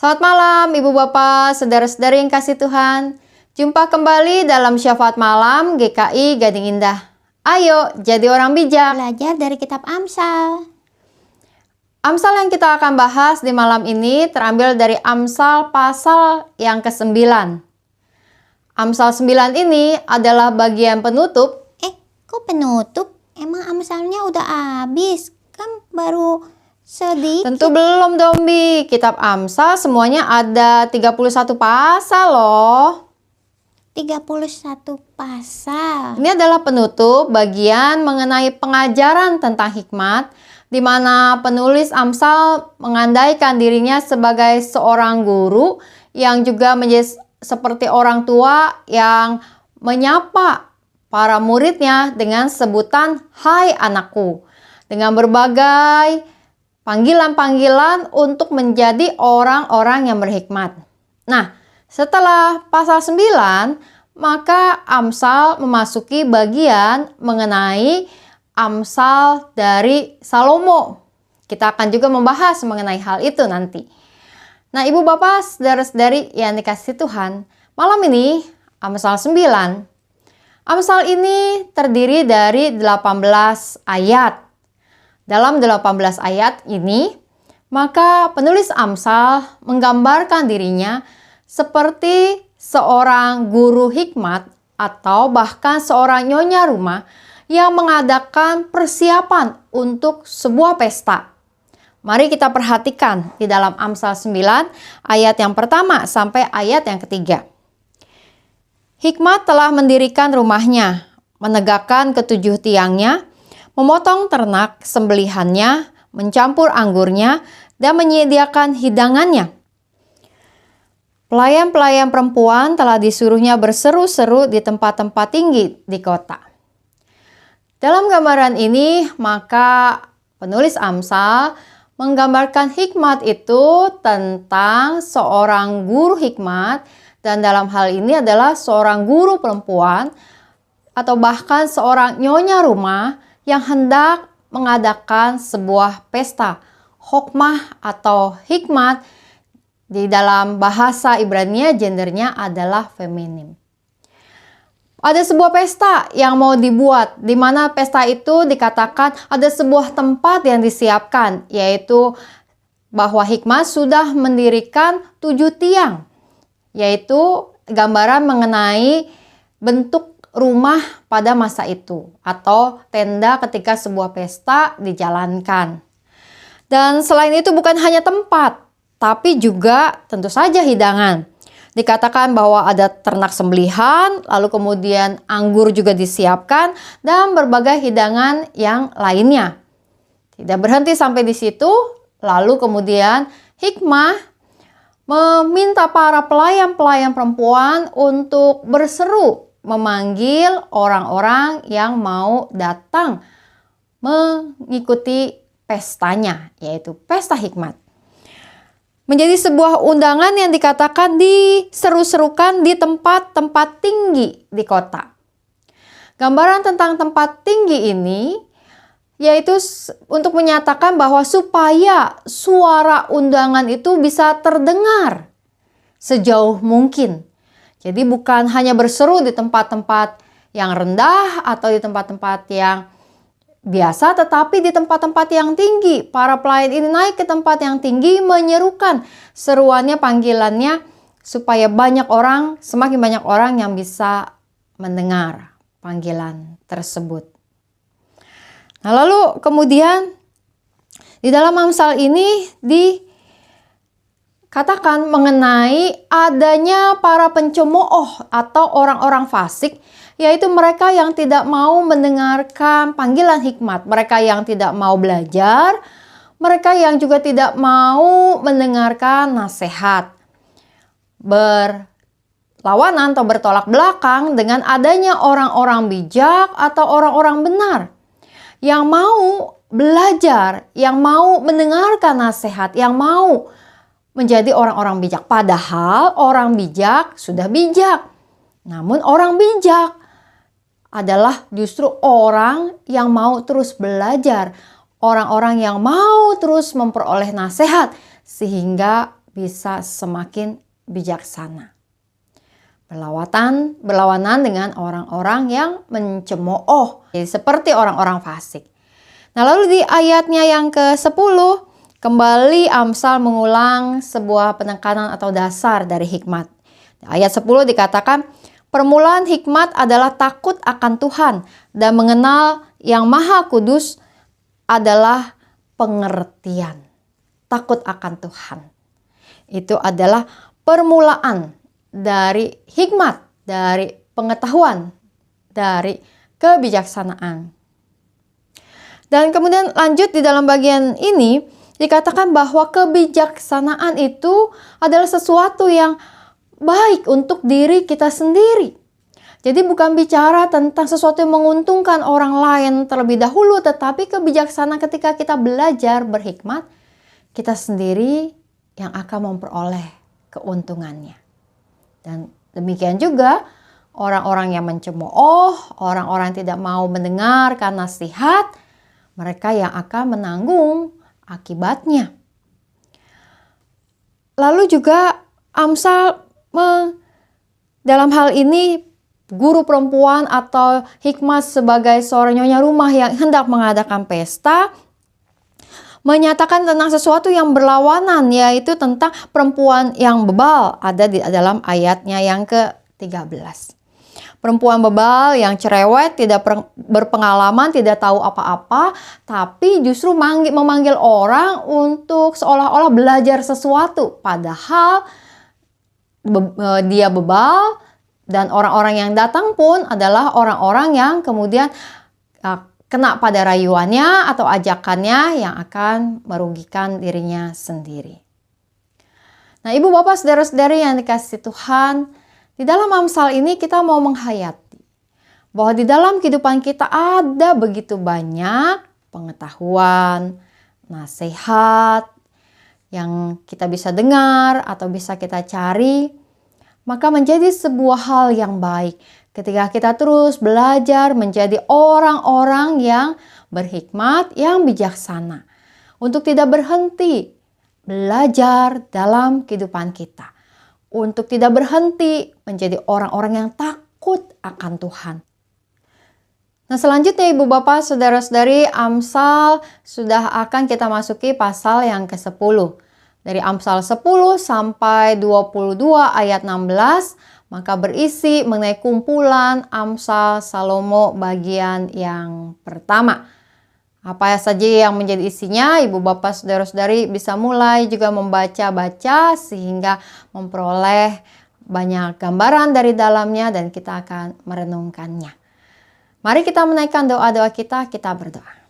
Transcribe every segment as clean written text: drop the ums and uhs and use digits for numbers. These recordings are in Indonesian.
Selamat malam Ibu Bapak, Saudara-saudari yang kasih Tuhan. Jumpa kembali dalam Syafaat Malam GKI Gading Indah. Ayo jadi orang bijak. Belajar dari kitab Amsal. Amsal yang kita akan bahas di malam ini terambil dari Amsal pasal yang ke-9. Amsal 9 ini adalah bagian penutup. Kok penutup? Emang Amsalnya udah habis? Kan baru sedikit. Tentu belum dong Bi. Kitab Amsal semuanya ada 31 pasal loh. 31 pasal. Ini adalah penutup bagian mengenai pengajaran tentang hikmat, di mana penulis Amsal mengandaikan dirinya sebagai seorang guru yang juga menjadi seperti orang tua yang menyapa para muridnya dengan sebutan "Hai anakku", dengan berbagai panggilan-panggilan untuk menjadi orang-orang yang berhikmat. Nah, setelah pasal 9, maka Amsal memasuki bagian mengenai Amsal dari Salomo. Kita akan juga membahas mengenai hal itu nanti. Nah, Ibu Bapak, Saudara-saudari yang dikasihi Tuhan, malam ini Amsal 9. Amsal ini terdiri dari 18 ayat. Dalam 18 ayat ini, maka penulis Amsal menggambarkan dirinya seperti seorang guru hikmat atau bahkan seorang nyonya rumah yang mengadakan persiapan untuk sebuah pesta. Mari kita perhatikan di dalam Amsal 9 ayat yang pertama sampai ayat yang ketiga. Hikmat telah mendirikan rumahnya, menegakkan ketujuh tiangnya, memotong ternak sembelihannya, mencampur anggurnya, dan menyediakan hidangannya. Pelayan-pelayan perempuan telah disuruhnya berseru-seru di tempat-tempat tinggi di kota. Dalam gambaran ini, maka penulis Amsal menggambarkan hikmat itu tentang seorang guru hikmat, dan dalam hal ini adalah seorang guru perempuan atau bahkan seorang nyonya rumah yang hendak mengadakan sebuah pesta. Hokmah atau hikmat di dalam bahasa Ibrania gendernya adalah feminim. Ada sebuah pesta yang mau dibuat, di mana pesta itu dikatakan ada sebuah tempat yang disiapkan, yaitu bahwa hikmat sudah mendirikan 7 tiang, yaitu gambaran mengenai bentuk rumah pada masa itu, atau tenda ketika sebuah pesta dijalankan. Dan selain itu bukan hanya tempat, tapi juga tentu saja hidangan. Dikatakan bahwa ada ternak sembelihan, lalu kemudian anggur juga disiapkan, dan berbagai hidangan yang lainnya. Tidak berhenti sampai di situ, lalu kemudian hikmah meminta para pelayan-pelayan perempuan untuk berseru memanggil orang-orang yang mau datang mengikuti pestanya, yaitu pesta hikmat. Menjadi sebuah undangan yang dikatakan diseru-serukan di tempat-tempat tinggi di kota. Gambaran tentang tempat tinggi ini yaitu untuk menyatakan bahwa supaya suara undangan itu bisa terdengar sejauh mungkin. Jadi bukan hanya berseru di tempat-tempat yang rendah atau di tempat-tempat yang biasa, tetapi di tempat-tempat yang tinggi. Para pelayan ini naik ke tempat yang tinggi, menyerukan seruannya, panggilannya, supaya semakin banyak orang yang bisa mendengar panggilan tersebut. Nah, lalu kemudian di dalam Amsal ini dikatakan mengenai adanya para pencemooh atau orang-orang fasik, yaitu mereka yang tidak mau mendengarkan panggilan hikmat, mereka yang tidak mau belajar, mereka yang juga tidak mau mendengarkan nasihat, berlawanan atau bertolak belakang dengan adanya orang-orang bijak atau orang-orang benar, yang mau belajar, yang mau mendengarkan nasihat, yang mau menjadi orang-orang bijak. Padahal orang bijak sudah bijak, namun orang bijak adalah justru orang yang mau terus belajar, orang-orang yang mau terus memperoleh nasihat, sehingga bisa semakin bijaksana. Berlawanan dengan orang-orang yang mencemooh, jadi seperti orang-orang fasik. Nah, lalu di ayatnya yang ke-10, kembali Amsal mengulang sebuah penekanan atau dasar dari hikmat. Ayat 10 dikatakan, permulaan hikmat adalah takut akan Tuhan dan mengenal yang Maha Kudus adalah pengertian. Takut akan Tuhan. Itu adalah permulaan dari hikmat, dari pengetahuan, dari kebijaksanaan. Dan kemudian lanjut di dalam bagian ini dikatakan bahwa kebijaksanaan itu adalah sesuatu yang baik untuk diri kita sendiri. Jadi bukan bicara tentang sesuatu yang menguntungkan orang lain terlebih dahulu, tetapi kebijaksanaan ketika kita belajar berhikmat, kita sendiri yang akan memperoleh keuntungannya. Dan demikian juga orang-orang yang mencemooh, orang-orang yang tidak mau mendengarkan nasihat, mereka yang akan menanggung akibatnya. Lalu juga Amsal dalam hal ini guru perempuan atau hikmat sebagai seorang nyonya rumah yang hendak mengadakan pesta menyatakan tentang sesuatu yang berlawanan, yaitu tentang perempuan yang bebal, ada di dalam ayatnya yang ke-13. Perempuan bebal yang cerewet, tidak berpengalaman, tidak tahu apa-apa, tapi justru memanggil orang untuk seolah-olah belajar sesuatu, padahal dia bebal, dan orang-orang yang datang pun adalah orang-orang yang kemudian kena pada rayuannya atau ajakannya yang akan merugikan dirinya sendiri. Nah, ibu bapak saudara-saudari yang dikasihi Tuhan, di dalam Amsal ini kita mau menghayati bahwa di dalam kehidupan kita ada begitu banyak pengetahuan, nasihat yang kita bisa dengar atau bisa kita cari, maka menjadi sebuah hal yang baik ketika kita terus belajar menjadi orang-orang yang berhikmat, yang bijaksana. Untuk tidak berhenti belajar dalam kehidupan kita. Untuk tidak berhenti menjadi orang-orang yang takut akan Tuhan. Nah, selanjutnya ibu bapak saudara-saudari, Amsal sudah akan kita masuki pasal yang ke-10. Dari Amsal 10 sampai 22 ayat 16, maka berisi mengenai kumpulan Amsal Salomo bagian yang pertama. Apa saja yang menjadi isinya, ibu bapak saudara-saudari bisa mulai juga membaca-baca sehingga memperoleh banyak gambaran dari dalamnya dan kita akan merenungkannya. Mari kita menaikkan doa-doa kita berdoa.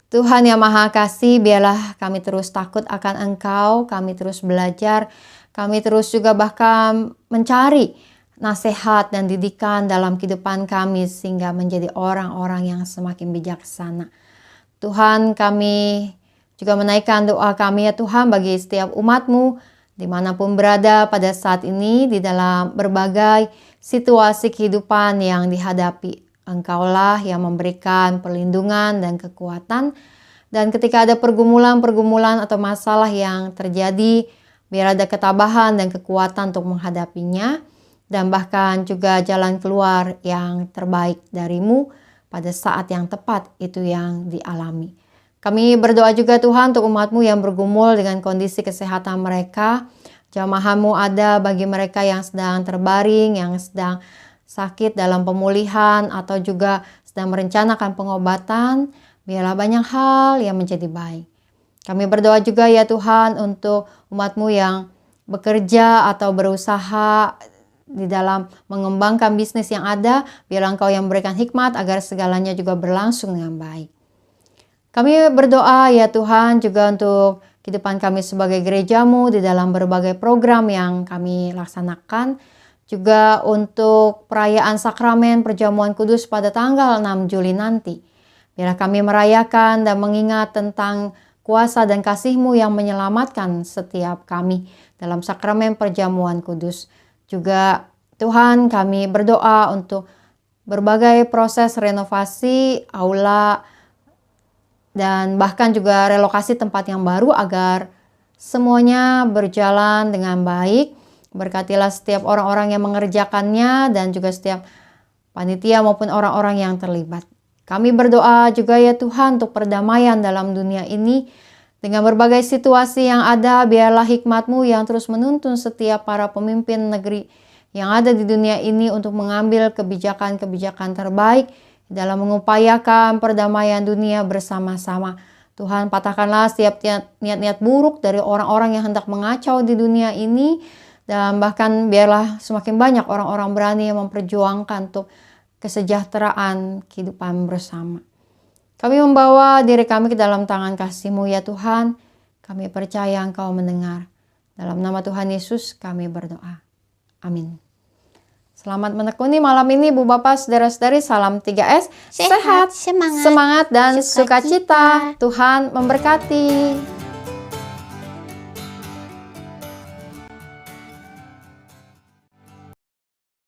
Tuhan yang Maha Kasih, biarlah kami terus takut akan Engkau, kami terus belajar, kami terus juga bahkan mencari nasihat dan didikan dalam kehidupan kami sehingga menjadi orang-orang yang semakin bijaksana. Tuhan, kami juga menaikkan doa kami ya Tuhan bagi setiap umat-Mu dimanapun berada pada saat ini di dalam berbagai situasi kehidupan yang dihadapi. Engkaulah yang memberikan perlindungan dan kekuatan. Dan ketika ada pergumulan-pergumulan atau masalah yang terjadi, biar ada ketabahan dan kekuatan untuk menghadapinya. Dan bahkan juga jalan keluar yang terbaik dari-Mu pada saat yang tepat itu yang dialami. Kami berdoa juga Tuhan untuk umat-Mu yang bergumul dengan kondisi kesehatan mereka. Jamaah-Mu ada bagi mereka yang sedang terbaring, yang sedang sakit dalam pemulihan atau juga sedang merencanakan pengobatan, biarlah banyak hal yang menjadi baik. Kami berdoa juga ya Tuhan untuk umat-Mu yang bekerja atau berusaha di dalam mengembangkan bisnis yang ada, biarlah Engkau yang memberikan hikmat agar segalanya juga berlangsung dengan baik. Kami berdoa ya Tuhan juga untuk kehidupan kami sebagai gereja-Mu di dalam berbagai program yang kami laksanakan. Juga untuk perayaan sakramen perjamuan kudus pada tanggal 6 Juli nanti. Biarlah kami merayakan dan mengingat tentang kuasa dan kasih-Mu yang menyelamatkan setiap kami dalam sakramen perjamuan kudus. Juga Tuhan, kami berdoa untuk berbagai proses renovasi aula dan bahkan juga relokasi tempat yang baru agar semuanya berjalan dengan baik. Berkatilah setiap orang-orang yang mengerjakannya dan juga setiap panitia maupun orang-orang yang terlibat. Kami berdoa juga ya Tuhan untuk perdamaian dalam dunia ini. Dengan berbagai situasi yang ada, biarlah hikmat-Mu yang terus menuntun setiap para pemimpin negeri yang ada di dunia ini untuk mengambil kebijakan-kebijakan terbaik dalam mengupayakan perdamaian dunia bersama-sama. Tuhan, patahkanlah setiap niat-niat buruk dari orang-orang yang hendak mengacau di dunia ini. Dan bahkan biarlah semakin banyak orang-orang berani yang memperjuangkan untuk kesejahteraan kehidupan bersama. Kami membawa diri kami ke dalam tangan kasih-Mu ya Tuhan. Kami percaya Engkau mendengar. Dalam nama Tuhan Yesus kami berdoa. Amin. Selamat menekuni malam ini Bu Bapak Saudara-saudari. Salam 3S. Sehat, Semangat dan sukacita. Tuhan memberkati.